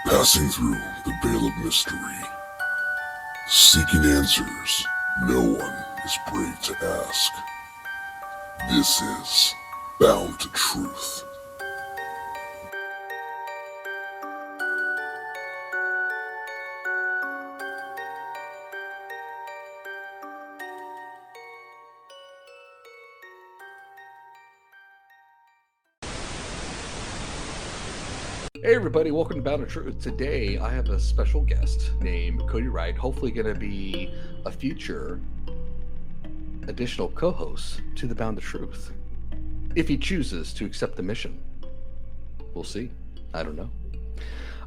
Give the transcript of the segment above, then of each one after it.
Passing through the veil of mystery, seeking answers no one is brave to ask. This is Bound to Truth. Hey everybody, welcome to Bound to Truth. Today I have a special guest named Kodi Wright, hopefully going to be a future additional co-host to the Bound to Truth. If he chooses to accept the mission. We'll see. I don't know.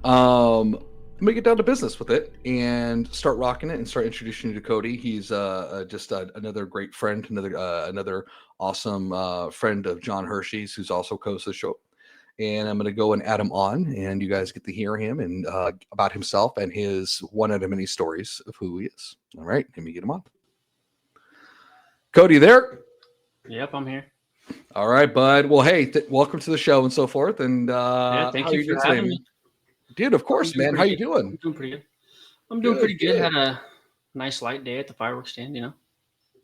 I'm going to get down to business with it and start rocking it and start introducing you to Kodi. He's just another great friend, another awesome friend of John Hershey's, who's also co-host of the show. And I'm going to go and add him on, and you guys get to hear him and about himself and his one out of many stories of who he is. All right, let me get him on. Kodi, there? Yep, I'm here. All right, bud. Well, hey, welcome to the show and so forth. And Thank you for having me. Dude, of course, man. How you doing? I'm doing pretty good. I'm doing pretty good. Had a nice light day at the fireworks stand, you know.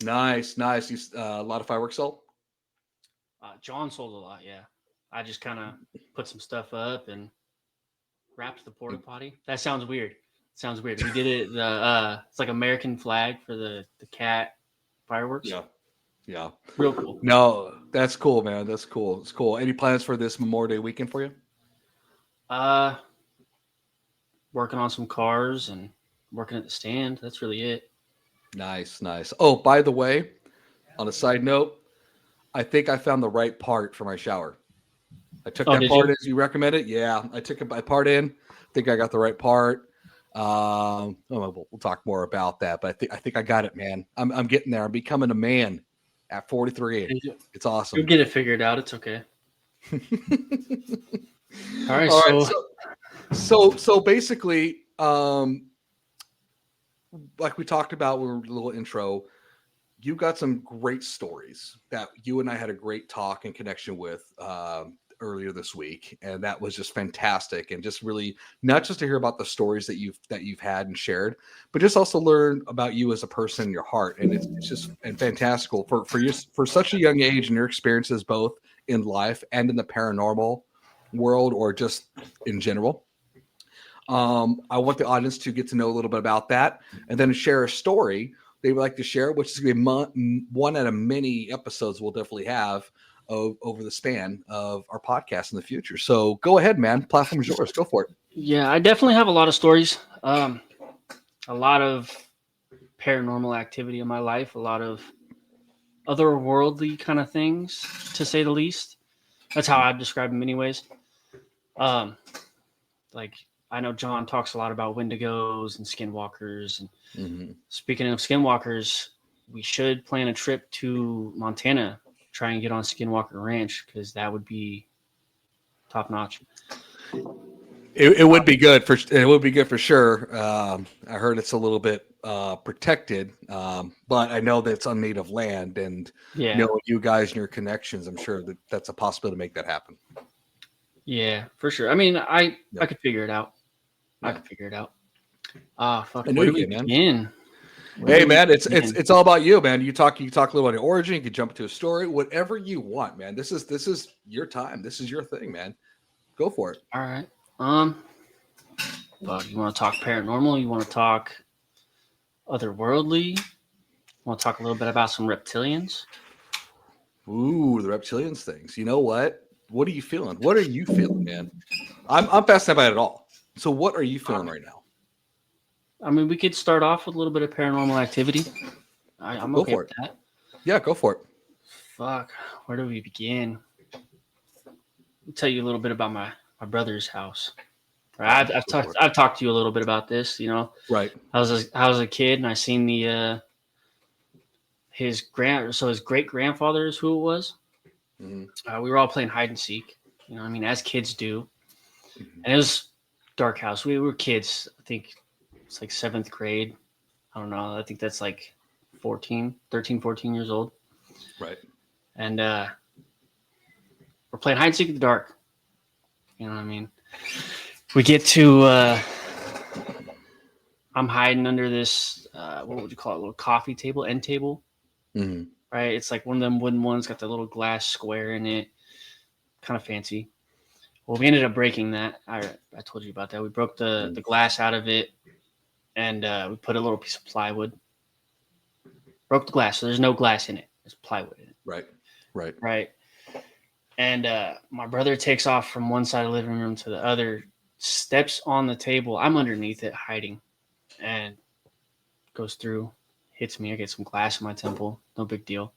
Nice. You, a lot of fireworks sold? John sold a lot, yeah. I just kind of put some stuff up and wrapped the porta potty. That sounds weird. We did it. It's like American flag for the cat fireworks. Yeah. Real cool. No, that's cool, man. That's cool. It's cool. Any plans for this Memorial Day weekend for you? Working on some cars and working at the stand. That's really it. Nice. Oh, by the way, on a side note, I think I found the right part for my shower. I took that part as you recommended. Yeah, I took my part in. I think I got the right part. We'll talk more about that, but I think I got it, man. I'm getting there. I'm becoming a man at 43. It's awesome. You'll get it figured out. It's okay. All right. So basically, like we talked about when we were a little intro, you got some great stories that you and I had a great talk and connection with earlier this week, and that was just fantastic. And just really not just to hear about the stories that you've had and shared, but just also learn about you as a person and your heart. And it's just fantastical for such a young age and your experiences both in life and in the paranormal world or just in general. I want the audience to get to know a little bit about that and then share a story they would like to share, which is going to be one out of many episodes we'll definitely have over the span of our podcast in the future. So go ahead, man. Platform is yours. Go for it. Yeah, I definitely have a lot of stories. A lot of paranormal activity in my life, a lot of otherworldly kind of things, to say the least. That's how I describe them anyways. Like I know John talks a lot about Wendigos and skinwalkers. And Speaking of skinwalkers, we should plan a trip to Montana, try and get on Skinwalker Ranch, because that would be top notch. It would be good for sure. I heard it's a little bit protected, but I know that it's on native land, and knowing you guys and your connections, I'm sure that's a possibility to make that happen. Yeah, for sure. I mean, I could figure it out. I could figure it out. Fuck. Where do we begin? Hey man, it's all about you, man. You talk a little about your origin. You can jump into a story, whatever you want, man. This is your time. This is your thing, man. Go for it. All right. But you want to talk paranormal? You want to talk otherworldly? You want to talk a little bit about some reptilians? Ooh, the reptilians things. You know what? What are you feeling? What are you feeling, man? I'm fascinated by it all. So what are you feeling right now? I mean, we could start off with a little bit of paranormal activity. I'm okay with that. Yeah, go for it. Fuck. Where do we begin? I'll tell you a little bit about my brother's house. I've talked to you a little bit about this, you know. Right. I was a kid and I seen his great grandfather is who it was. Mm-hmm. We were all playing hide and seek, you know what I mean, as kids do. Mm-hmm. And it was dark house. We were kids. I think it's like 7th grade. I don't know. I think that's like 13, 14 years old. Right. And we're playing hide and seek in the dark. You know what I mean? we get to, I'm hiding under this, what would you call it? A little coffee table, end table. Mm-hmm. Right. It's like one of them wooden ones, got the little glass square in it. Kind of fancy. Well, we ended up breaking that. I told you about that. We broke the glass out of it, and we put a little piece of plywood. Broke the glass, so there's no glass in it. There's plywood in it. Right. And my brother takes off from one side of the living room to the other, steps on the table. I'm underneath it, hiding, and goes through, hits me. I get some glass in my temple. No big deal.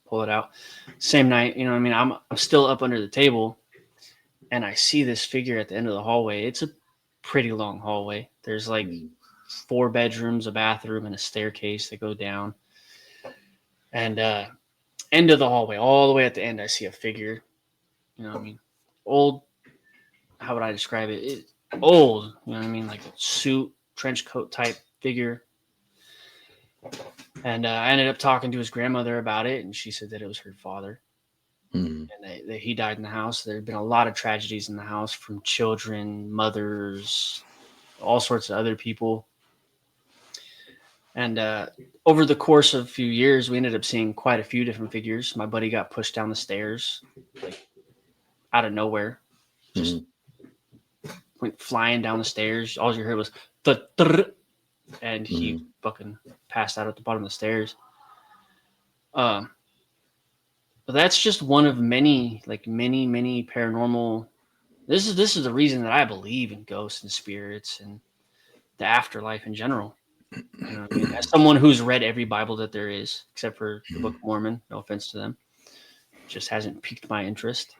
Pull it out. Same night, you know what I mean? I'm still up under the table, and I see this figure at the end of the hallway. It's a pretty long hallway. There's like 4 bedrooms, a bathroom, and a staircase that go down. And end of the hallway, all the way at the end, I see a figure. You know what I mean? Old, how would I describe it? Old, you know what I mean? Like a suit, trench coat type figure. And I ended up talking to his grandmother about it, and she said that it was her father. And that he died in the house. There had been a lot of tragedies in the house from children, mothers, all sorts of other people. And over the course of a few years, we ended up seeing quite a few different figures. My buddy got pushed down the stairs, like out of nowhere. Just went flying down the stairs. All you heard was and he fucking passed out at the bottom of the stairs. But that's just one of many, like many paranormal. This is the reason that I believe in ghosts and spirits and the afterlife in general. You know what I mean? As someone who's read every Bible that there is, except for the Book of Mormon, no offense to them, just hasn't piqued my interest.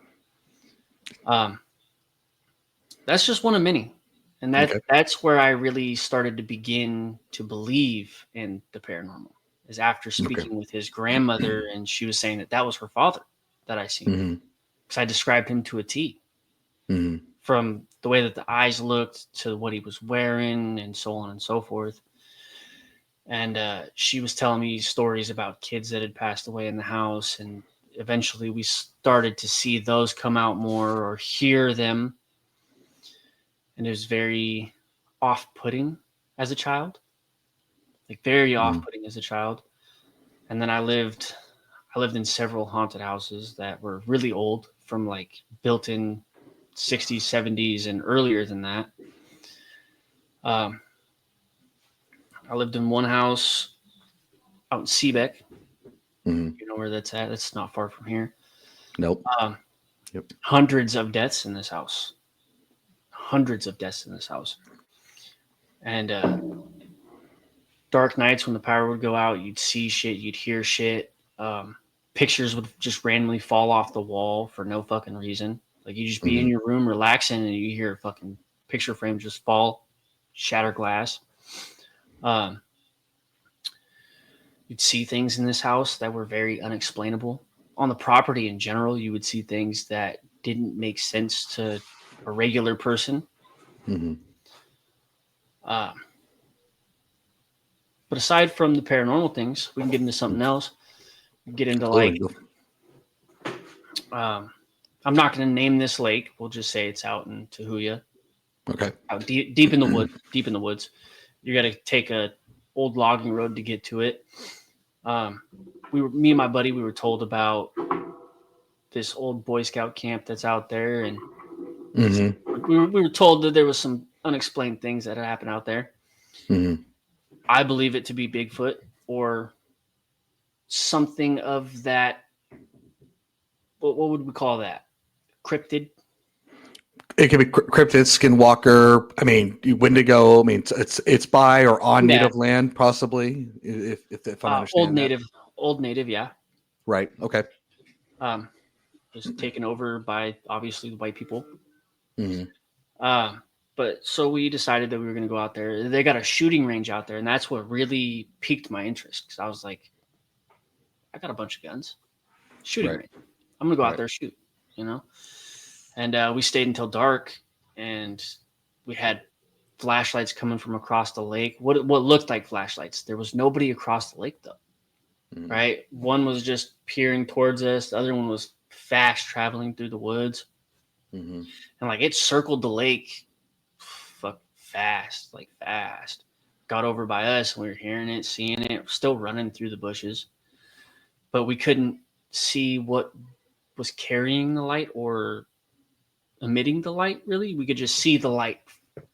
That's just one of many. And that's where I really started to begin to believe in the paranormal, is after speaking with his grandmother, and she was saying that was her father that I seen. Because I described him to a T. From the way that the eyes looked to what he was wearing and so on and so forth. And she was telling me stories about kids that had passed away in the house. And eventually we started to see those come out more or hear them. And it was very off-putting as a child. Like very off-putting as a child. And then I lived in several haunted houses that were really old, from like built in 60s, 70s, and earlier than that. I lived in one house out in Seebeck. You know where that's at? That's not far from here. Nope. Hundreds of deaths in this house. And dark nights when the power would go out, you'd see shit, you'd hear shit. Pictures would just randomly fall off the wall for no fucking reason. Like you just be in your room relaxing and you hear a fucking picture frame just fall, shatter glass. You'd see things in this house that were very unexplainable. On the property in general, you would see things that didn't make sense to a regular person. But aside from the paranormal things, we can get into something else. We can get into like, I'm not going to name this lake. We'll just say it's out in Tahuya. Okay. Out deep in the wood. Deep in the woods. You got to take a old logging road to get to it. Me and my buddy, we were told about this old Boy Scout camp that's out there, and we were told that there was some unexplained things that had happened out there. I believe it to be Bigfoot or something of that. What would we call that? Cryptid? It could be cryptid, skinwalker. I mean, Wendigo. I mean, it's by or on native land, possibly. If I understand old native, yeah. Right. Okay. Was taken over by obviously the white people. But so we decided that we were going to go out there. They got a shooting range out there, and that's what really piqued my interest, because I was like, I got a bunch of guns. Shooting range. I'm going to go out there and shoot, you know? And we stayed until dark, and we had flashlights coming from across the lake. What looked like flashlights. There was nobody across the lake, though. Right? One was just peering towards us. The other one was fast traveling through the woods. Mm-hmm. And like it circled the lake fast. Got over by us and we were hearing it, seeing it, still running through the bushes. But we couldn't see what was carrying the light or emitting the light, really. We could just see the light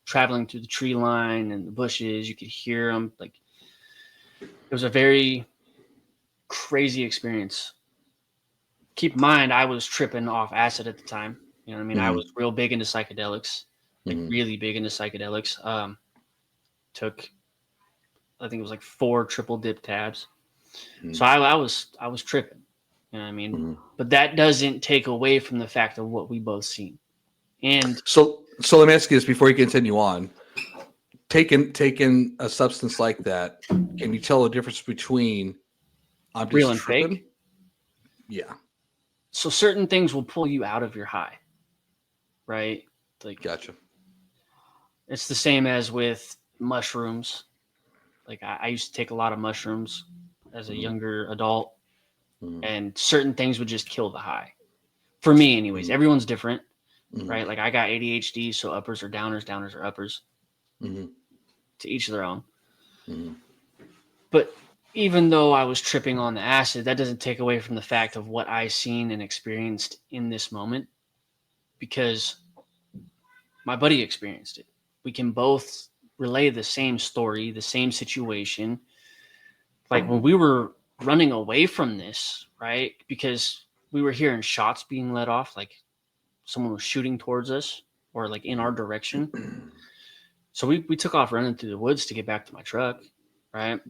traveling through the tree line and the bushes. You could hear them. Like, it was a very crazy experience. Keep in mind, I was tripping off acid at the time. You know what I mean? I was real big into psychedelics, like really big into psychedelics. Took, I think it was like 4 triple dip tabs. So I was tripping. You know what I mean? But that doesn't take away from the fact of what we both seen. And so let me ask you this before you continue on. Taking a substance like that, can you tell the difference between I'm just real and tripping? fake? Yeah. So certain things will pull you out of your high, right? Like, Gotcha. it's the same as with mushrooms. Like I used to take a lot of mushrooms as a younger adult, and certain things would just kill the high. For me, anyways. Everyone's different, right? Like I got ADHD, so uppers are downers, downers are uppers. To each their own. But even though I was tripping on the acid, that doesn't take away from the fact of what I seen and experienced in this moment, because my buddy experienced it. We can both relay the same story, the same situation. Like when we were running away from this, right? Because we were hearing shots being let off, like someone was shooting towards us or like in our direction. So we took off running through the woods to get back to my truck, right?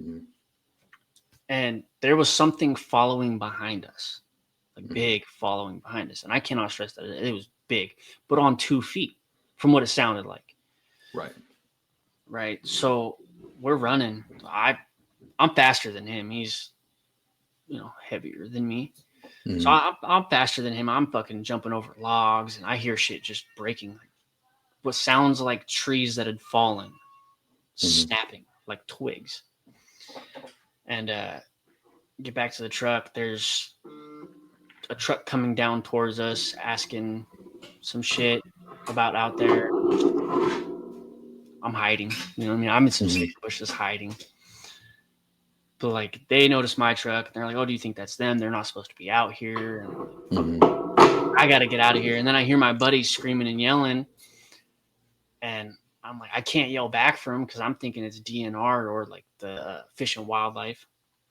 And there was something following behind us, like big following behind us. And I cannot stress that it was big, but on 2 feet from what it sounded like. Right. So we're running. I'm faster than him. He's, heavier than me. So I'm faster than him. I'm fucking jumping over logs and I hear shit just breaking. Like what sounds like trees that had fallen, snapping like twigs. And get back to the truck. There's a truck coming down towards us asking some shit about out there. I'm hiding. You know what I mean? I'm in some safe bushes hiding. But like they noticed my truck and they're like, "Oh, do you think that's them? They're not supposed to be out here." And I got to get out of here. And then I hear my buddy screaming and yelling. And I'm like, I can't yell back for him because I'm thinking it's DNR or like the Fish and Wildlife.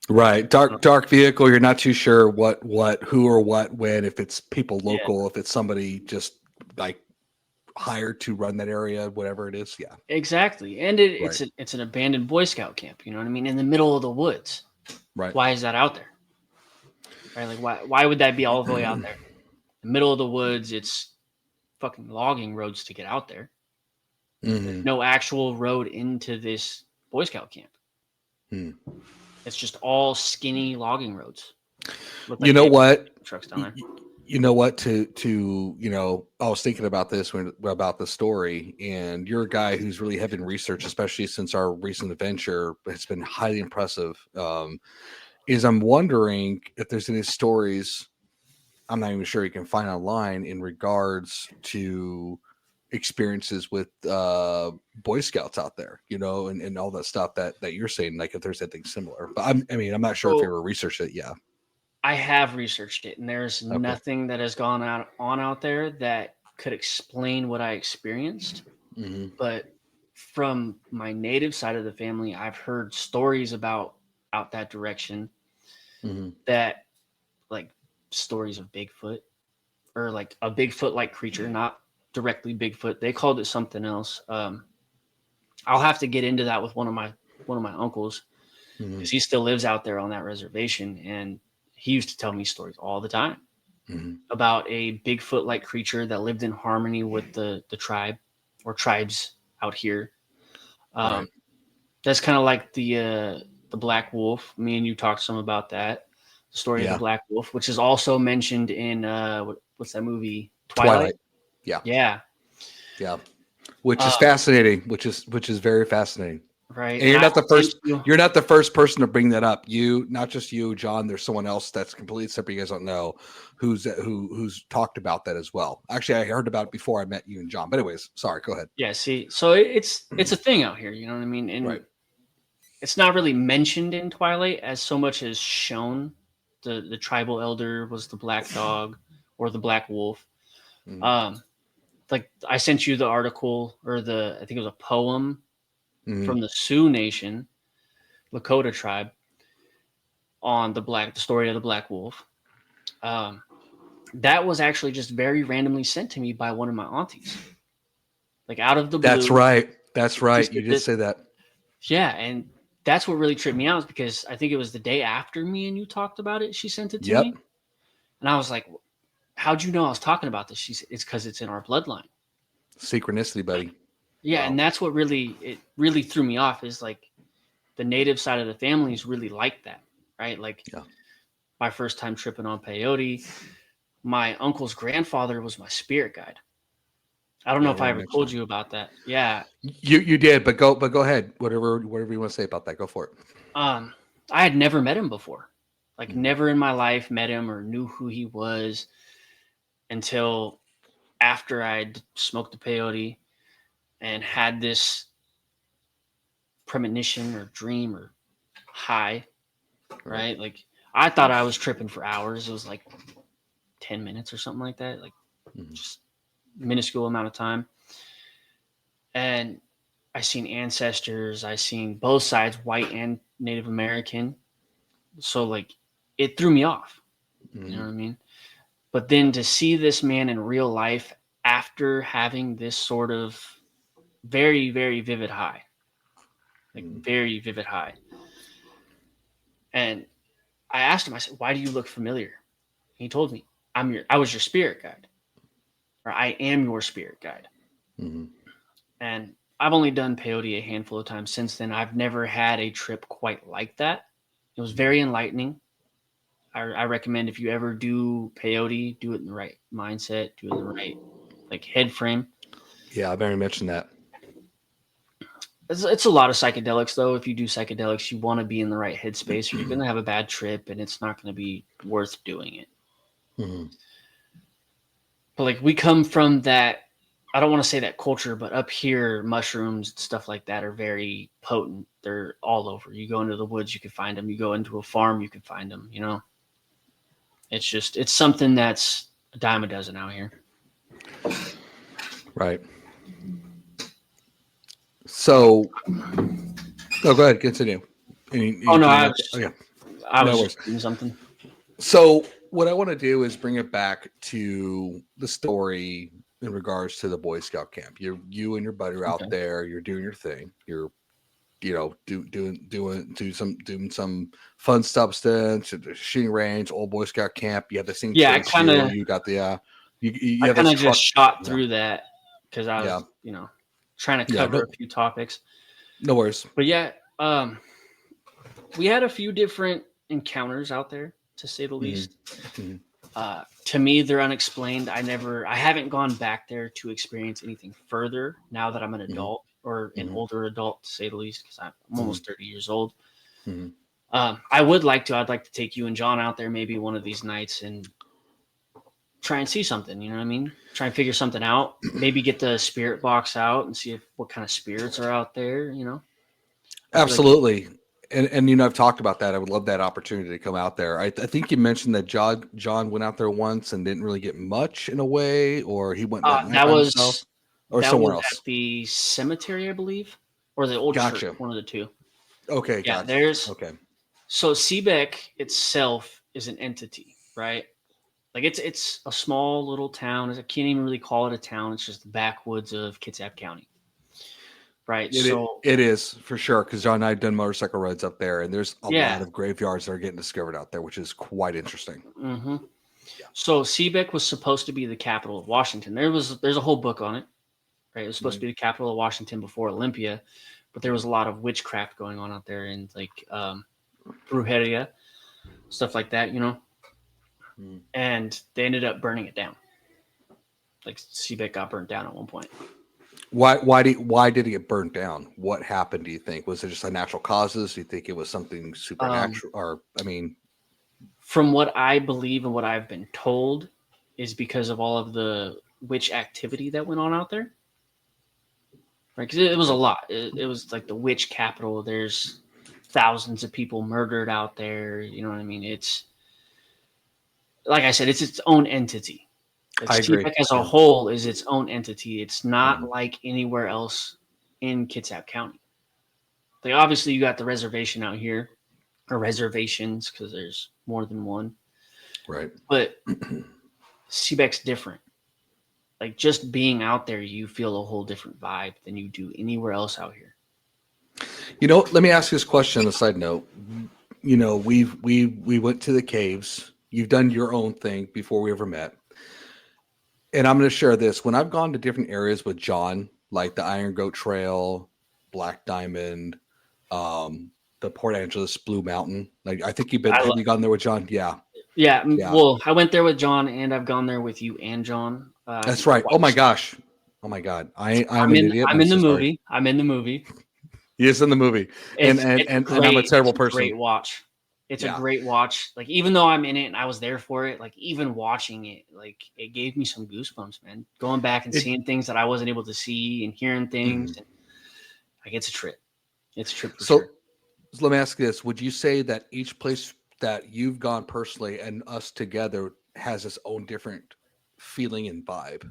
Right. Dark vehicle. You're not too sure what, who or what, when, if it's people local, if it's somebody just like hired to run that area, whatever it is. Yeah, exactly. And it's an abandoned Boy Scout camp. You know what I mean? In the middle of the woods. Right. Why is that out there? Right. Like why would that be all the way out there? The middle of the woods. It's fucking logging roads to get out there. No actual road into this Boy Scout camp. It's just all skinny logging roads. Like you know what? Trucks down there. You know what? I was thinking about this about the story, and you're a guy who's really heavy in research, especially since our recent adventure. It's been highly impressive. I'm wondering if there's any stories I'm not even sure you can find online in regards to experiences with Boy Scouts out there, and all that stuff that you're saying, like if there's anything similar. But I'm not sure if you ever researched it. Yeah, I have researched it, and there's nothing that has gone out there that could explain what I experienced. But from my native side of the family, I've heard stories about out that direction that like stories of Bigfoot or like a Bigfoot-like creature, not directly Bigfoot. They called it something else. I'll have to get into that with one of my uncles because he still lives out there on that reservation, and he used to tell me stories all the time about a Bigfoot-like creature that lived in harmony with the tribe or tribes out here. That's kind of like the Black Wolf. Me and you talked some about that. The story of the Black Wolf, which is also mentioned in what's that movie? Twilight. Yeah. Which is fascinating. Which is very fascinating. right? And you're And I not the will first. send you. You're not the first person to bring that up. Not just you, John. There's someone else that's completely separate. You guys don't know who's talked about that as well. Actually, I heard about it before I met you and John. But anyways, sorry. Go ahead. Yeah, see, so it's a thing out here. You know what I mean? And Right. it's not really mentioned in Twilight as so much as shown. The tribal elder was the black dog or the black wolf. Mhm. Like I sent you the article or I think it was a poem Mhm. from the Sioux Nation, Lakota tribe, on the story of the black wolf. That was actually just very randomly sent to me by one of my aunties, like out of the blue. That's right. That's right. You Just did say that. Yeah, and that's what really tripped me out is because I think it was the day after me and you talked about it. She sent it to Yep. me, and I was like, "How'd you know I was talking about this?" She said, "It's because it's in our bloodline." Synchronicity, buddy. Yeah, Wow. and that's what really threw me off is like the native side of the family is really like that, right? Like Yeah. my first time tripping on peyote, my uncle's grandfather was my spirit guide. I don't know if I ever told you about that. Yeah. You did, but go ahead. Whatever you want to say about that, go for it. I had never met him before. Like never in my life met him or knew who he was until after I'd smoked the peyote and had this premonition or dream or high, right? Like I thought I was tripping for hours. It was like 10 minutes or something like that, like just minuscule amount of time. And I seen ancestors, I seen both sides, white and Native American. So like it threw me off. You know what I mean? But then to see this man in real life after having this sort of very, very vivid high, like very vivid high. And I asked him, I said, "Why do you look familiar?" He told me, I was your spirit guide, or I am your spirit guide. And I've only done peyote a handful of times since then. I've never had a trip quite like that. It was very enlightening. I recommend if you ever do peyote, do it in the right mindset, do it in the right like head frame. Yeah, I've already mentioned that. It's a lot of psychedelics though. If you do psychedelics, you want to be in the right headspace, or you're going to have a bad trip, and it's not going to be worth doing it. But like we come from that, I don't want to say that culture, but up here, mushrooms and stuff like that are very potent. They're all over. You go into the woods, you can find them. You go into a farm, you can find them. You know, it's something that's a dime a dozen out here. Right. So, go ahead, continue. I was worries. just doing something. So, what I want to do is bring it back to the story in regards to the Boy Scout camp. You and your buddy are out there. You're doing your thing. You're, doing some fun substance, shooting range, old Boy Scout camp. You have this thing. Yeah, I kind of. You got the. I kind of just shot through that because I was, trying to cover a few topics. No worries. But yeah, we had a few different encounters out there, to say the least. To me, they're unexplained. I haven't gone back there to experience anything further now that I'm an adult or an older adult, to say the least, because I'm almost 30 years old. I would like to. I'd like to take you and John out there maybe one of these nights and try and see something. You know what I mean? Try and figure something out. Maybe get the spirit box out and see what kind of spirits are out there. You know? Absolutely. And I've talked about that. I would love that opportunity to come out there. I think you mentioned that John went out there once and didn't really get much in a way, or he went that was himself, or somewhere else at the cemetery, I believe, or the old church, one of the two. Okay, yeah. Gotcha. So Seebeck itself is an entity, right? Like it's a small little town. I can't even really call it a town. It's just the backwoods of Kitsap County. Right. It is for sure, because John and I have done motorcycle rides up there, and there's a lot of graveyards that are getting discovered out there, which is quite interesting. So Seebeck was supposed to be the capital of Washington. There's a whole book on it. Right. It was supposed to be the capital of Washington before Olympia, but there was a lot of witchcraft going on out there, and like brujeria, stuff like that, and they ended up burning it down. Like Seebeck got burnt down at one point. Why did it get burnt down? What happened? Do you think was it just a natural causes? Do you think it was something supernatural? Or I mean, From what I believe and what I've been told, is because of all of the witch activity that went on out there. Right, because it was a lot. It was like the witch capital. There's thousands of people murdered out there. You know what I mean? It's like I said, it's its own entity. Like I agree. CPAC as a whole is its own entity. It's not like anywhere else in Kitsap County. Like obviously you got the reservation out here, or reservations, because there's more than one. Right. But CBEC's different. Like just being out there, you feel a whole different vibe than you do anywhere else out here. You know, let me ask you this question on a side note. You know, we went to the caves. You've done your own thing before we ever met. And I'm going to share this. When I've gone to different areas with John, like the Iron Goat Trail, Black Diamond, the Port Angeles Blue Mountain. Like I think have you gone there with John? Yeah. Yeah. Well, I went there with John, and I've gone there with you and John. That's right. Oh my gosh. Oh my God. I'm an idiot. I'm in the movie. I'm in the movie. He is in the movie. And I'm a terrible person. Great watch. It's a great watch. Like, even though I'm in it and I was there for it, like, even watching it, like, it gave me some goosebumps, man. Going back and seeing things that I wasn't able to see and hearing things. And, like, it's a trip. It's a trip for sure. So let me ask you this. Would you say that each place that you've gone personally and us together has its own different feeling and vibe,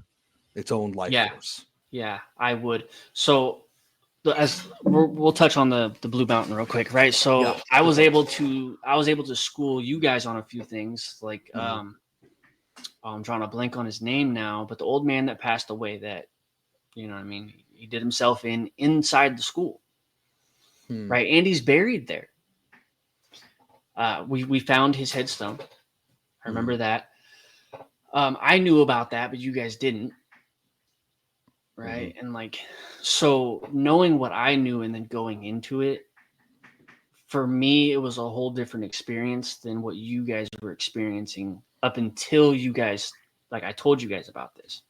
its own life force? Yeah, I would. So as we'll touch on the Blue Mountain real quick, right? So I was able to school you guys on a few things, like I'm drawing a blank on his name now, but the old man that passed away, that, you know what I mean, he did himself inside the school, right? And he's buried there. We found his headstone. I remember that. I knew about that, but you guys didn't. Right. And like, so knowing what I knew and then going into it, for me, it was a whole different experience than what you guys were experiencing up until you guys, like I told you guys about this.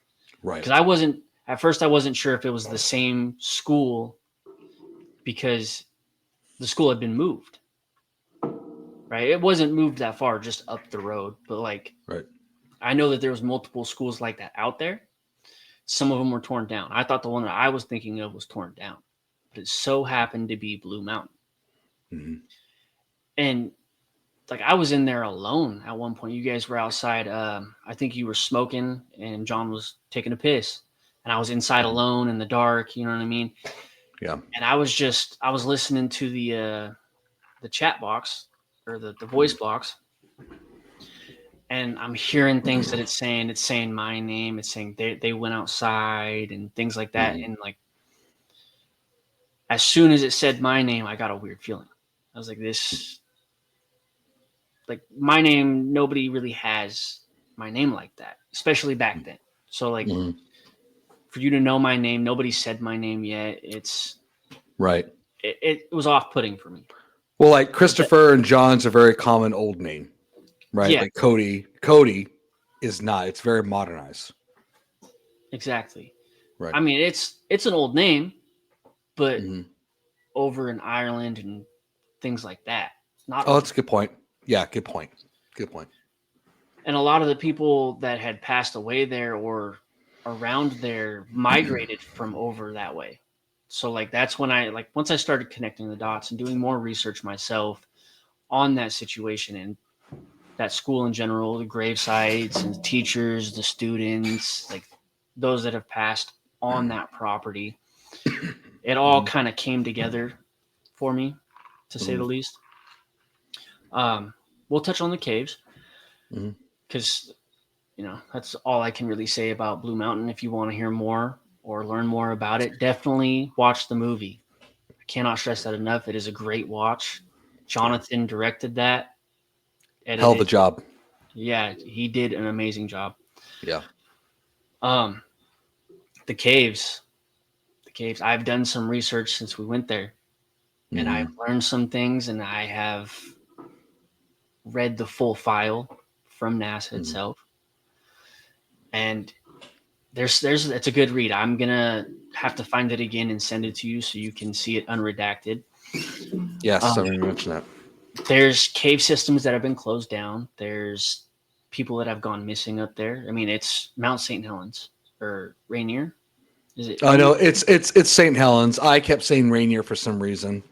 Right. Because at first I wasn't sure if it was the same school, because the school had been moved. Right. It wasn't moved that far, just up the road. But like, I know that there was multiple schools like that out there. Some of them were torn down. I thought the one that I was thinking of was torn down, but it so happened to be Blue Mountain. And like, I was in there alone at one point. You guys were outside. I think you were smoking and John was taking a piss, and I was inside alone in the dark. You know what I mean? Yeah. And I was listening to the chat box, or the voice box. And I'm hearing things that it's saying my name. It's saying they went outside and things like that. And like, as soon as it said my name, I got a weird feeling. I was like, like my name, nobody really has my name like that, especially back then. So like, for you to know my name, nobody said my name yet. It's right. It was off-putting for me. Well, like Christopher and John's a very common old name. Right. Yeah. But Kodi is not. It's very modernized. Exactly. Right. I mean, it's an old name, but over in Ireland and things like that. That's a good point. Yeah, good point. Good point. And a lot of the people that had passed away there or around there migrated from over that way. So like, that's when once I started connecting the dots and doing more research myself on that situation and that school in general, the grave sites and the teachers, the students, like those that have passed on that property, it all kind of came together for me, to say the least. We'll touch on the caves, because, you know, that's all I can really say about Blue Mountain. If you want to hear more or learn more about it, definitely watch the movie. I cannot stress that enough. It is a great watch. Jonathan directed that. Edited. Hell of a job. Yeah, he did an amazing job. Yeah. The caves. I've done some research since we went there, and I've learned some things, and I have read the full file from NASA itself. And it's a good read. I'm gonna have to find it again and send it to you so you can see it unredacted. Yes, I remember you mentioned that. There's cave systems that have been closed down. There's people that have gone missing up there. I mean, it's Mount St. Helens or Rainier. Is it? Oh no, it's St. Helens. I kept saying Rainier for some reason.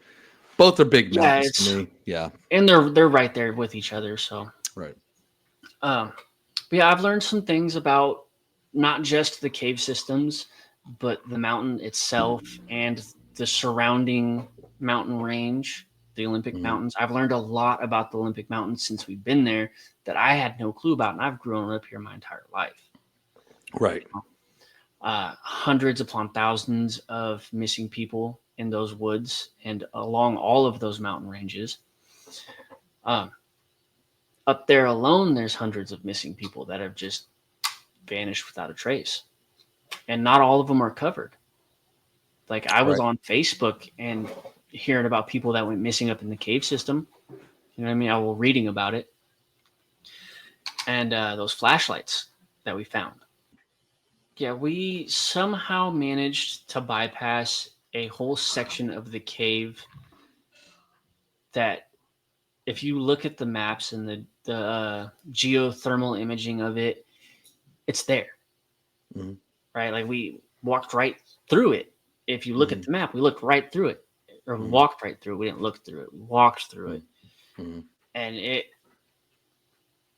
Both are big mountains to me. Yeah, and they're right there with each other. So right. But yeah, I've learned some things about not just the cave systems, but the mountain itself and the surrounding mountain range, the Olympic Mountains. I've learned a lot about the Olympic Mountains since we've been there that I had no clue about, and I've grown up here my entire life. Right. Hundreds upon thousands of missing people in those woods and along all of those mountain ranges. Up there alone, there's hundreds of missing people that have just vanished without a trace. And not all of them are covered. Like I was on Facebook and hearing about people that went missing up in the cave system. You know what I mean? I was reading about it. And those flashlights that we found. Yeah, we somehow managed to bypass a whole section of the cave that if you look at the maps and the geothermal imaging of it, it's there. Right? Like we walked right through it. If you look at the map, we looked right through it. Or we walked right through it. We didn't look through it. We walked through it. And it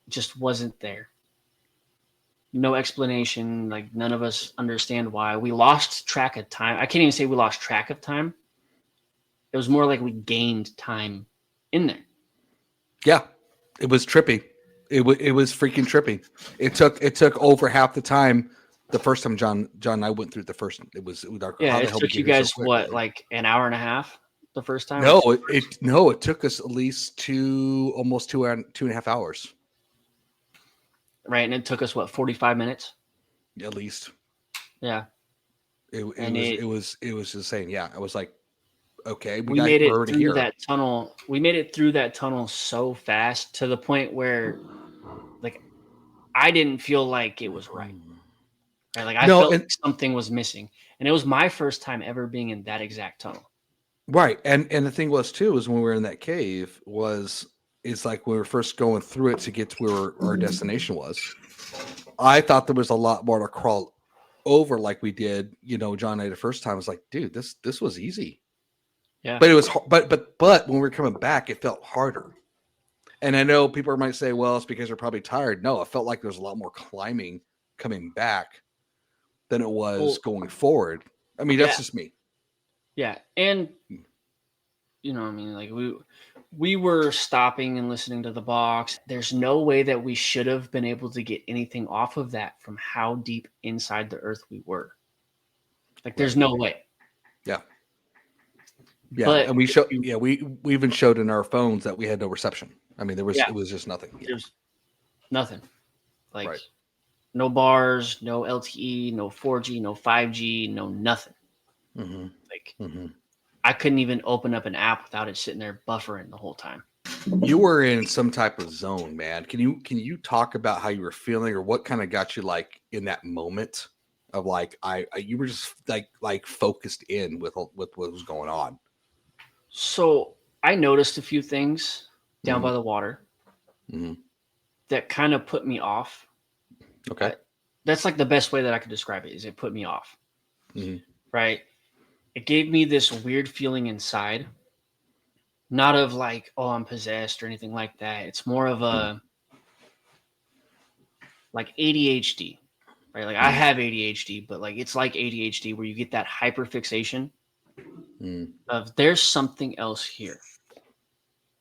just wasn't there. No explanation. Like none of us understand why. We lost track of time. I can't even say we lost track of time. It was more like we gained time in there. Yeah, it was trippy. It was freaking trippy. It took over half the time. The first time John and I went through the first, it was dark. Yeah, it took you guys what, like an hour and a half the first time? No, it took us at least almost 2.5 hours. Right, and it took us what, 45 minutes? At least. Yeah. It was insane. Yeah, I was like, okay, we made it through that tunnel. We made it through that tunnel so fast to the point where, like, I didn't feel like it was right. Right? Like I felt like something was missing, and it was my first time ever being in that exact tunnel. Right, and the thing was too is when we were in that cave it's like when we were first going through it to get to where our destination was. I thought there was a lot more to crawl over, like we did. John and I the first time was like, dude, this was easy. Yeah, but it was but when we were coming back, it felt harder. And I know people might say, well, it's because they're probably tired. No, it felt like there was a lot more climbing coming back than it was going forward. I mean, that's just me. Yeah. And I mean, like we were stopping and listening to the box. There's no way that we should have been able to get anything off of that from how deep inside the earth we were. Like there's no way. Yeah. Yeah. But and we even showed in our phones that we had no reception. I mean, it was just nothing. Yeah. There's nothing. Like no bars, no LTE, no 4G, no 5G, no nothing. Like I couldn't even open up an app without it sitting there buffering the whole time. You were in some type of zone, man. Can you talk about how you were feeling, or what kind of got you like in that moment of like you were just like focused in with what was going on? So I noticed a few things down by the water that kind of put me off. Okay. That's like the best way that I could describe it, is it put me off. Right. It gave me this weird feeling inside, not of like, oh, I'm possessed or anything like that. It's more of a like ADHD, right? Like I have ADHD, but like it's like ADHD where you get that hyperfixation of there's something else here,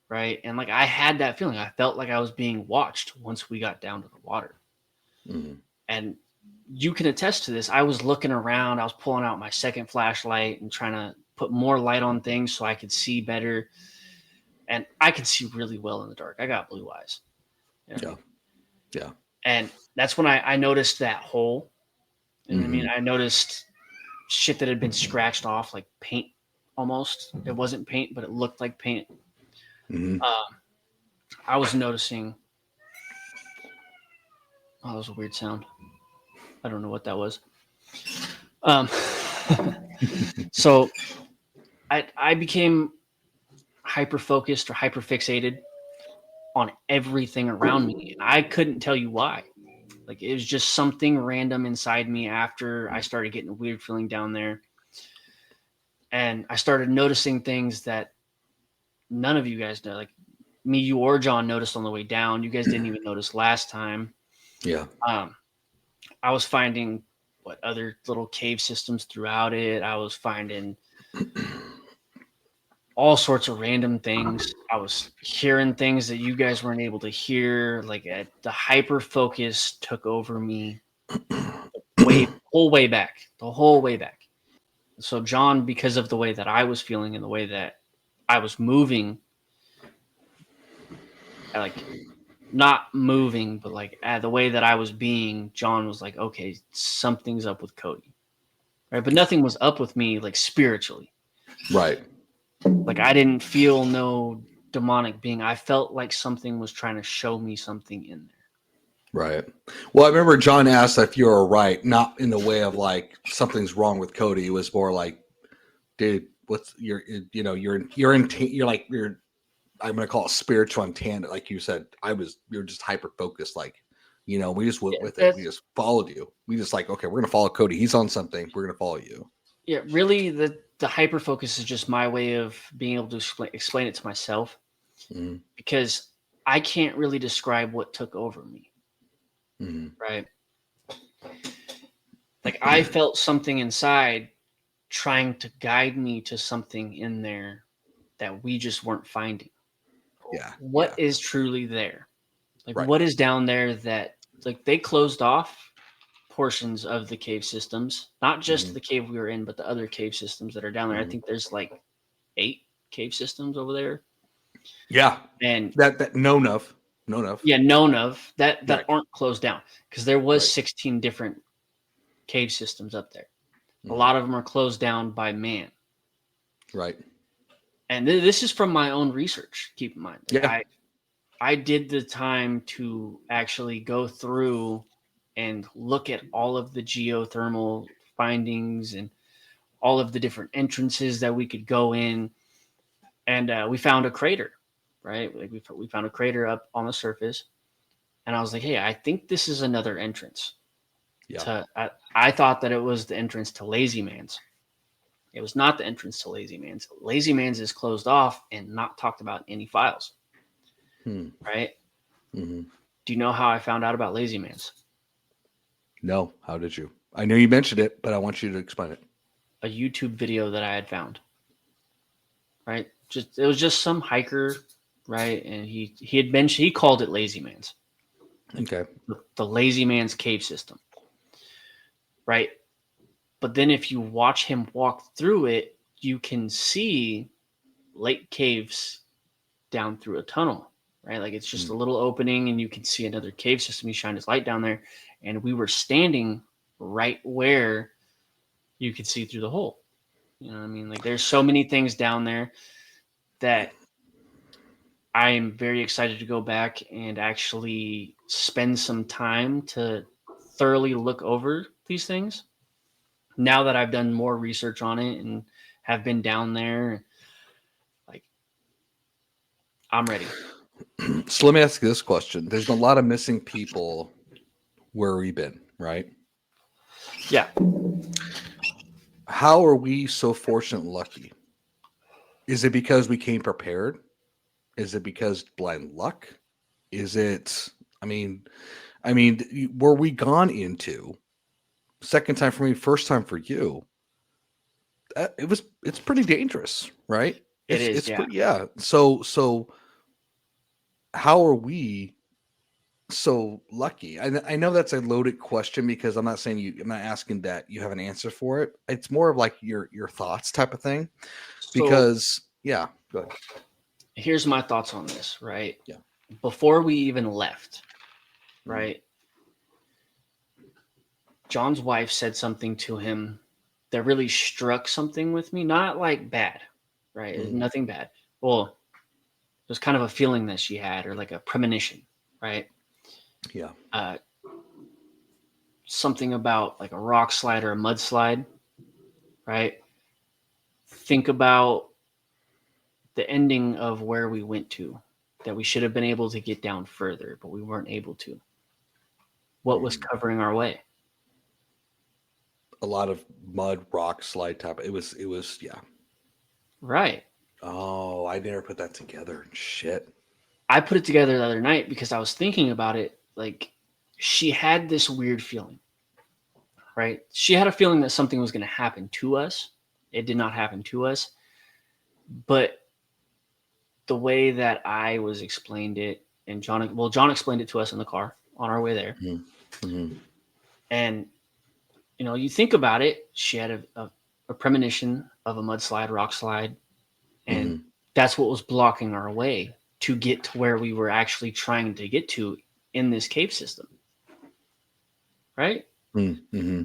right? And like I had that feeling. I felt like I was being watched once we got down to the water. And you can attest to this. I was looking around. I was pulling out my second flashlight and trying to put more light on things so I could see better. And I could see really well in the dark. I got blue eyes. Yeah. And that's when I noticed that hole. And I mean, I noticed shit that had been scratched off, like paint almost. It wasn't paint, but it looked like paint. I was noticing. Oh, that was a weird sound. I don't know what that was. So I became hyper focused or hyper fixated on everything around me, and I couldn't tell you why. Like, it was just something random inside me after I started getting a weird feeling down there. And I started noticing things that none of you guys know. Like me, you, or John noticed on the way down. You guys didn't even notice last time. Yeah. I was finding other little cave systems throughout it. I was finding all sorts of random things. I was hearing things that you guys weren't able to hear. Like the hyper focus took over me the whole way back. So John, because of the way that I was feeling and the way that I was moving, like not moving, but like the way that I was being, John was like, okay, something's up with Kodi. Right. But nothing was up with me, like spiritually. Right. Like I didn't feel no demonic being. I felt like something was trying to show me something in there. Right. Well, I remember John asked if you were right, not in the way of like something's wrong with Kodi. It was more like, dude, what's you're I'm gonna call it spiritual intent. Like you said, you're just hyper focused. Like, we just went with it. We just followed you. We just like, okay, we're gonna follow Kodi. He's on something. We're gonna follow you. Yeah, really, the hyper focus is just my way of being able to explain it to myself, because I can't really describe what took over me. Right. Like I felt something inside trying to guide me to something in there that we just weren't finding. Yeah. What is truly there? Like Right. what is down there that like they closed off portions of the cave systems, not just the cave we were in, but the other cave systems that are down there. I think there's like 8 cave systems over there. Yeah. And that known of. Yeah, known of that Right. aren't closed down, because there was 16 different cave systems up there. A lot of them are closed down by man. Right. And this is from my own research. Keep in mind, Yeah. I did the time to actually go through and look at all of the geothermal findings and all of the different entrances that we could go in. And we found a crater, right? Like we found a crater up on the surface. And I was like, hey, I think this is another entrance. Yeah. I thought that it was the entrance to Lazy Man's. It was not the entrance to Lazy Man's. Lazy Man's is closed off and not talked about in any files. Right? Do you know how I found out about Lazy Man's? No. How did you? I know you mentioned it, but I want you to explain it. A YouTube video that I had found. Right? It was just some hiker, right? And he called it Lazy Man's. Okay. The Lazy Man's cave system. Right? But then if you watch him walk through it, you can see lake caves down through a tunnel, right? Like it's just a little opening and you can see another cave system. He shined his light down there and we were standing right where you could see through the hole. You know what I mean? Like there's so many things down there that I am very excited to go back and actually spend some time to thoroughly look over these things. Now that I've done more research on it and have been down there, like I'm ready. So let me ask you this question. There's been a lot of missing people where we've been, right? Yeah. How are we so fortunate and lucky? Is it because we came prepared? Is it because blind luck? Is it, I mean, were we gone into second time for me, first time for you? It's pretty dangerous, right? It's Yeah. pretty, yeah. So how are we so lucky? I know that's a loaded question because I'm not asking that you have an answer for it. It's more of like your thoughts type of thing. Because yeah, go ahead. Here's my thoughts on this, right? Yeah. Before we even left, right? John's wife said something to him that really struck something with me. Not like bad, right? Nothing bad. Well, it was kind of a feeling that she had, or like a premonition, right? Yeah. Something about like a rock slide or a mudslide, right? think about the ending of where we went to, that we should have been able to get down further, but we weren't able to. What was covering our way? A lot of mud, rock, slide type. It was, yeah. Right. Oh, I never put that together. Shit. I put it together the other night because I was thinking about it. Like, she had this weird feeling, right? She had a feeling that something was going to happen to us. It did not happen to us. But the way that I was explained it, and John explained it to us in the car on our way there. Mm-hmm. And, you know, you think about it, she had a premonition of a mudslide, rock slide, and that's what was blocking our way to get to where we were actually trying to get to in this cave system. Right? Mm-hmm.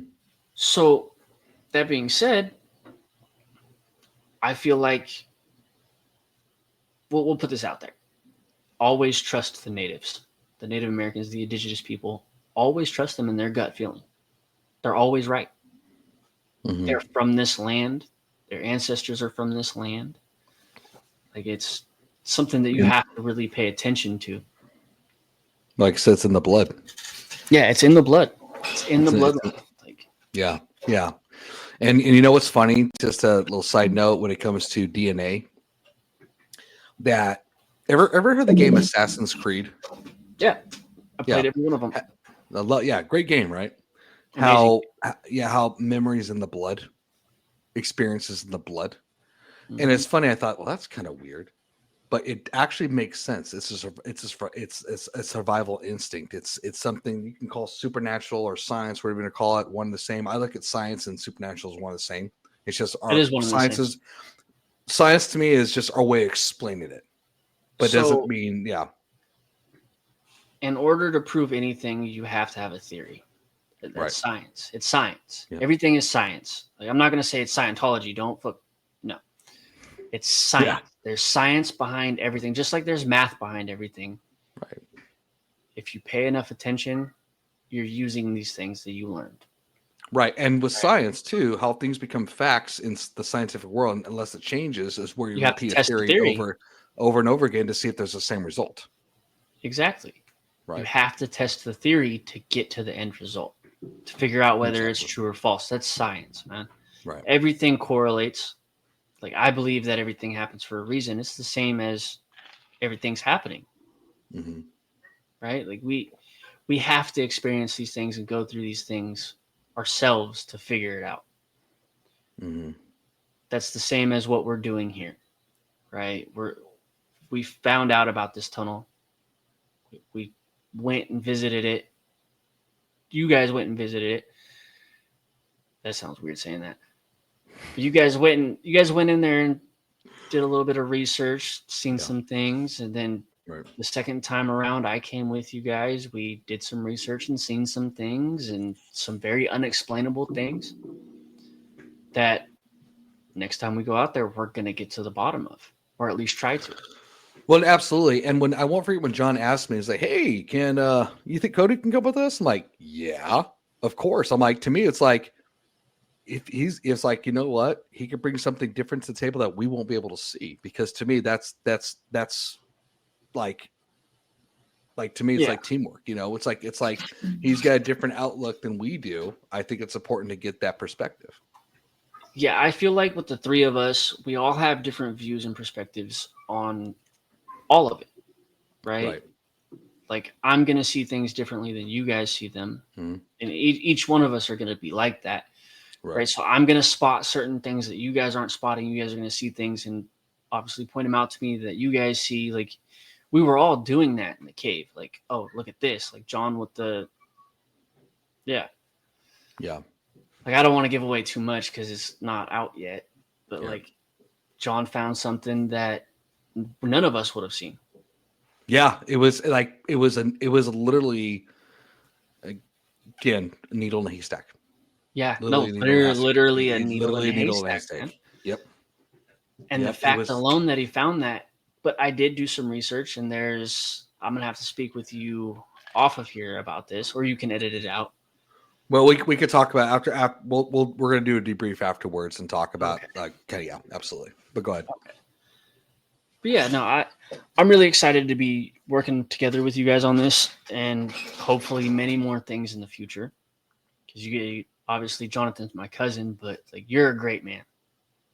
So, that being said, I feel like we'll put this out there. Always trust the natives, the Native Americans, the indigenous people. Always trust them in their gut feeling. They're always right. Mm-hmm. They're from this land. Their ancestors are from this land. Like, it's something that you have to really pay attention to. Like I said, it's in the blood. Yeah, it's in the blood. It's in the blood. Like, yeah. And you know what's funny? Just a little side note when it comes to DNA. That ever heard the game Assassin's Creed? Yeah, I played every one of them. Yeah, great game, right? Amazing. How memories in the blood, experiences in the blood, Mm-hmm. and it's funny. I thought, well, that's kind of weird, but it actually makes sense. It's a survival instinct. It's something you can call supernatural or science, whatever you want to call it, one and the same. I look at science and supernatural as one and the same. It's just our science to me is just our way of explaining it, but doesn't mean In order to prove anything, you have to have a theory. That's right. Science. It's science. Yeah. Everything is science. Like, I'm not going to say it's Scientology. No. It's science. Yeah. There's science behind everything, just like there's math behind everything. Right. If you pay enough attention, you're using these things that you learned. Right. And with science, too, how things become facts in the scientific world, unless it changes, is where you repeat a theory over and over again to see if there's the same result. Exactly. Right. You have to test the theory to get to the end result, to figure out whether it's true or false. That's science, man. Right. Everything correlates. Like, I believe that everything happens for a reason. It's the same as everything's happening. Mm-hmm. Right? Like, we have to experience these things and go through these things ourselves to figure it out. Mm-hmm. That's the same as what we're doing here. Right? We found out about this tunnel. We went and visited it. You guys went and visited it. That sounds weird saying that. But you guys went in there and did a little bit of research, seen some things, and then the second time around I came with you guys. We did some research and seen some things, and some very unexplainable things that next time we go out there, we're going to get to the bottom of, or at least try to. Well, absolutely. And when I won't forget when John asked me, he's like, "Hey, can you think Kodi can come with us?" I'm like, "Yeah, of course." I'm like, to me, it's like, it's like, you know what, he could bring something different to the table that we won't be able to see. Because to me, that's like to me, it's like teamwork. You know, it's like he's got a different outlook than we do. I think it's important to get that perspective. Yeah, I feel like with the three of us, we all have different views and perspectives on all of it, right? Like, I'm going to see things differently than you guys see them. Mm-hmm. And each one of us are going to be like that, right? So I'm going to spot certain things that you guys aren't spotting. You guys are going to see things and obviously point them out to me that you guys see. Like, we were all doing that in the cave. Like, oh, look at this. Like, John with the... Yeah. Like, I don't want to give away too much because it's not out yet. But, like, John found something that none of us would have seen. Yeah, it was literally, again, a needle in a haystack. Yeah, literally a needle in a haystack. Man. Yep. And the fact alone that he found that, but I did do some research, and I'm going to have to speak with you off of here about this, or you can edit it out. Well, we could talk about after we're going to do a debrief afterwards and talk about okay, yeah, absolutely. But go ahead. Okay. But yeah, no, I'm really excited to be working together with you guys on this, and hopefully many more things in the future. Because you obviously Jonathan's my cousin, but like you're a great man,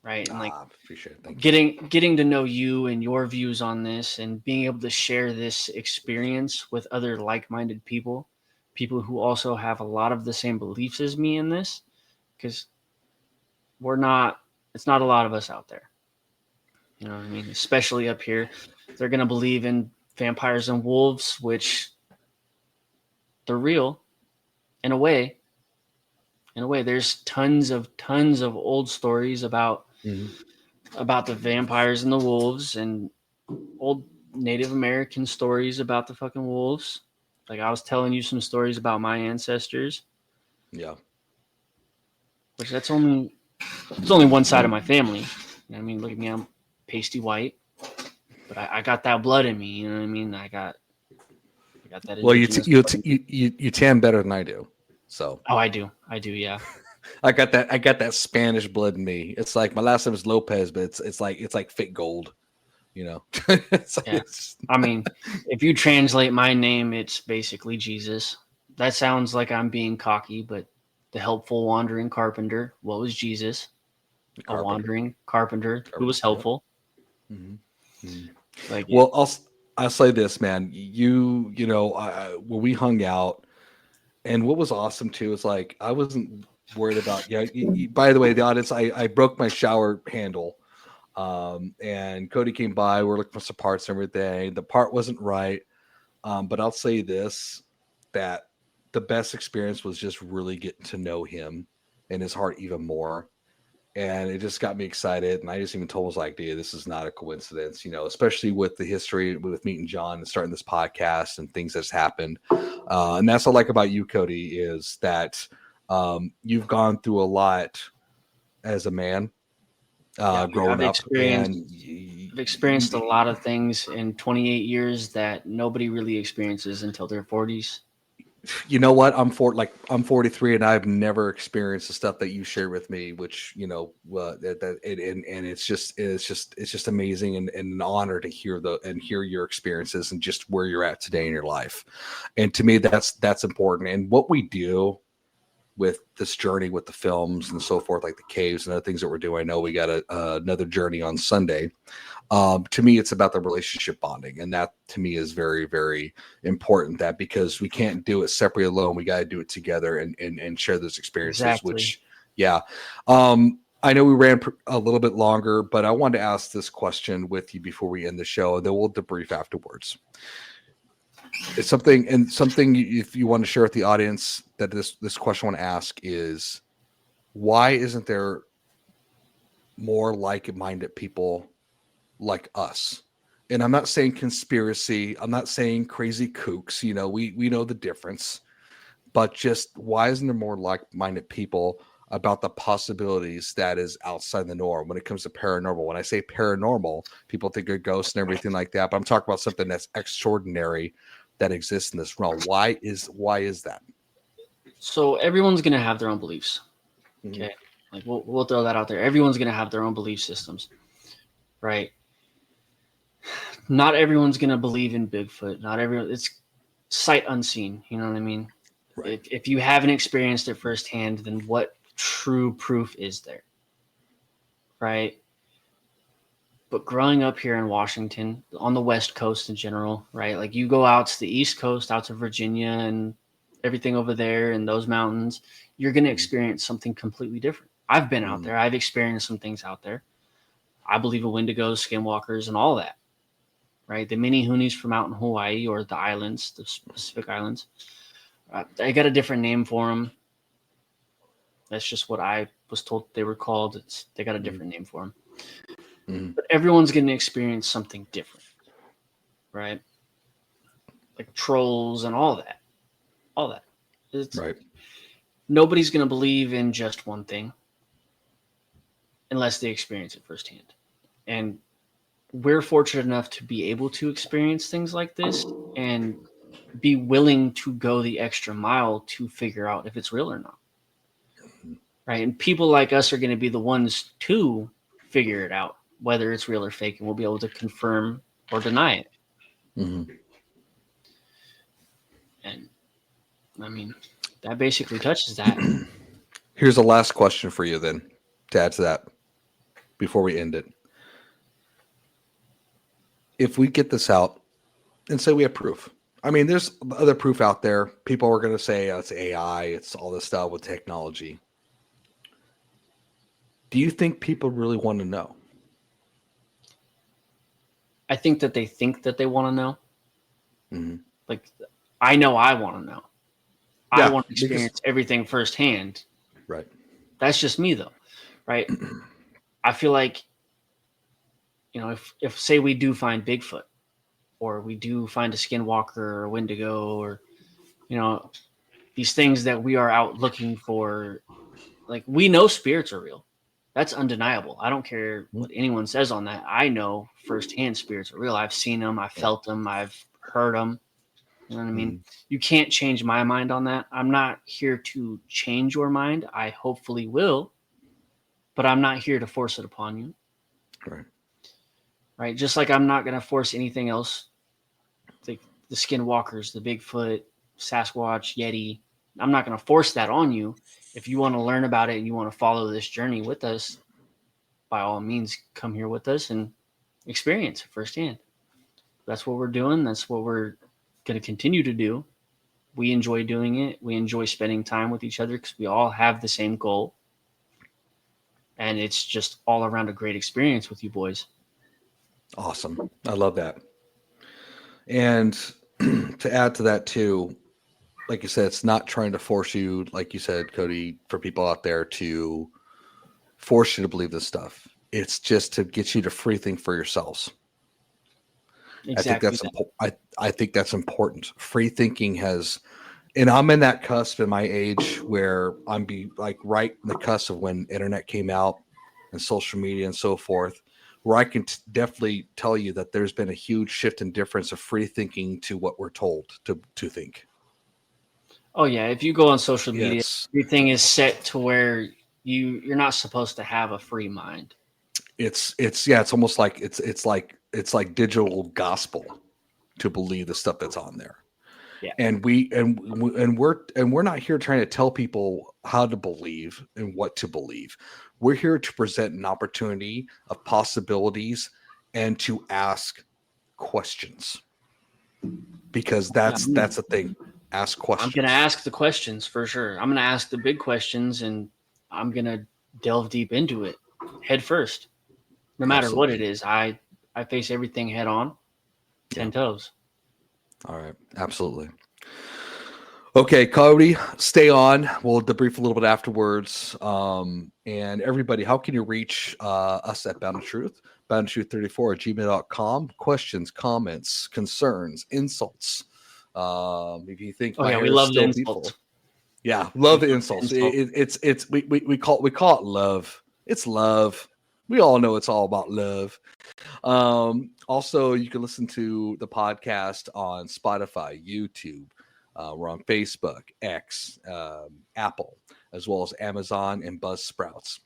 right? And like appreciate it. Thank you. getting to know you and your views on this, and being able to share this experience with other like-minded people who also have a lot of the same beliefs as me in this, because it's not a lot of us out there. You know what I mean? Especially up here, they're going to believe in vampires and wolves, which they're real in a way. In a way, there's tons of old stories about the vampires and the wolves, and old Native American stories about the fucking wolves. Like I was telling you some stories about my ancestors. Yeah. Which it's only one side of my family. You know what I mean? Look at me, I'm pasty white, but I got that blood in me. You know what I mean? I got that. Well, you tan better than I do. So. Oh, I do. Yeah. I got that Spanish blood in me. It's like my last name is Lopez, but it's like fake gold. You know. I mean, if you translate my name, it's basically Jesus. That sounds like I'm being cocky, but the helpful wandering carpenter. What was Jesus? A wandering carpenter who was helpful. Mm-hmm. Mm-hmm. Like, well, I'll say this, man. You know, when we hung out, and what was awesome too is like I wasn't worried about. Yeah. By the way, the audience, I broke my shower handle, and Kodi came by. We're looking for some parts and everything. The part wasn't right, but I'll say this: that the best experience was just really getting to know him and his heart even more. And it just got me excited. And I just even told him, I was like, dude, this is not a coincidence, you know, especially with the history with meeting John and starting this podcast and things that's happened. And that's what I like about you, Kodi, is that you've gone through a lot as a man growing up. I've experienced a lot of things in 28 years that nobody really experiences until their 40s. You know what? I'm 43, and I've never experienced the stuff that you shared with me, which you know, and it's just amazing and an honor to hear your experiences and just where you're at today in your life. And to me, that's important. And what we do with this journey with the films and so forth, like the caves and other things that we're doing. I know we got another journey on Sunday. To me, it's about the relationship bonding. And that to me is very, very important, that because we can't do it separately alone. We got to do it together and share those experiences, exactly. Which, yeah. I know we ran a little bit longer, but I wanted to ask this question with you before we end the show, and then we'll debrief afterwards. It's something if you want to share with the audience that this question I want to ask is, why isn't there more like-minded people like us? And I'm not saying conspiracy, I'm not saying crazy kooks, you know, we know the difference, but just why isn't there more like-minded people about the possibilities that is outside the norm when it comes to paranormal? When I say paranormal, people think of ghosts and everything like that, but I'm talking about something that's extraordinary that exists in this realm. Why is that? So everyone's going to have their own beliefs. Okay. Like we'll throw that out there. Everyone's going to have their own belief systems, right? Not everyone's going to believe in Bigfoot. Not everyone. It's sight unseen. You know what I mean? Right. If you haven't experienced it firsthand, then what true proof is there? Right. But growing up here in Washington, on the West Coast in general, right? Like you go out to the East Coast, out to Virginia and everything over there in those mountains, you're going to experience something completely different. I've been out there. I've experienced some things out there. I believe in Wendigos, skinwalkers, and all that, right? The mini hoonies from out in Hawaii or the islands, the Pacific Islands. I got a different name for them. That's just what I was told they were called. They got a different name for them. But everyone's going to experience something different, right? Like trolls and all that. Right. Nobody's going to believe in just one thing unless they experience it firsthand. And we're fortunate enough to be able to experience things like this and be willing to go the extra mile to figure out if it's real or not. Right. And people like us are going to be the ones to figure it out, whether it's real or fake, and we'll be able to confirm or deny it. Mm-hmm. And I mean, that basically touches that. Here's a last question for you then, to add to that before we end it. If we get this out and say we have proof, I mean, there's other proof out there. People are going to say it's AI, it's all this stuff with technology. Do you think people really want to know? I think that they want to know. Mm-hmm. Like, I know I want to know. Yeah, I want to experience everything firsthand. Right. That's just me, though. Right. I feel like, if say we do find Bigfoot, or we do find a skinwalker or a Wendigo, or, these things that we are out looking for, like, we know spirits are real. That's undeniable. I don't care what anyone says on that. I know firsthand spirits are real. I've seen them. I've felt them. I've heard them. You know what I mean? You can't change my mind on that. I'm not here to change your mind. I hopefully will, but I'm not here to force it upon you. Right. Right. Just like I'm not going to force anything else. Like the skinwalkers, the Bigfoot, Sasquatch, Yeti. I'm not going to force that on you. If you want to learn about it and you want to follow this journey with us, by all means, come here with us and experience it firsthand. That's what we're doing. That's what we're going to continue to do. We enjoy doing it. We enjoy spending time with each other because we all have the same goal. And it's just all around a great experience with you boys. Awesome. I love that. And to add to that too, like you said, it's not trying to force you, like you said, Kodi, for people out there to force you to believe this stuff. It's just to get you to free think for yourselves. Exactly. I think that's important. Free thinking has, and I'm in that cusp in my age where I'm right in the cusp of when internet came out and social media and so forth, where I can definitely tell you that there's been a huge shift in difference of free thinking to what we're told to think. Oh yeah, if you go on social media, everything is set to where you're not supposed to have a free mind. It's almost like it's like digital gospel to believe the stuff that's on there. Yeah. And we're not here trying to tell people how to believe and what to believe. We're here to present an opportunity of possibilities and to ask questions. Because that's the thing. Ask questions. I'm going to ask the questions for sure. I'm going to ask the big questions, and I'm going to delve deep into it head first. No matter what it is, I face everything head on, 10 toes. All right. Absolutely. Okay, Kodi, stay on. We'll debrief a little bit afterwards. And everybody, how can you reach us at Bound to Truth? boundtotruth34@gmail.com. Questions, comments, concerns, insults. If you think my hair we is love still the beautiful. insults. Yeah, love the insults. We call it love. It's love. We all know it's all about love. Also, you can listen to the podcast on Spotify, YouTube. We're on Facebook, X, Apple, as well as Amazon and Buzzsprouts.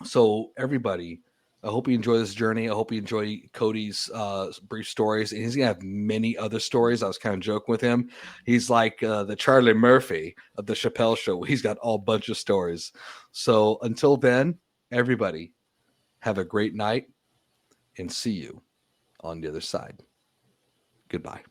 So everybody, I hope you enjoy this journey. I hope you enjoy Kodi's brief stories. And he's going to have many other stories. I was kind of joking with him. He's like the Charlie Murphy of the Chappelle Show. He's got a bunch of stories. So until then, everybody, have a great night and see you on the other side. Goodbye.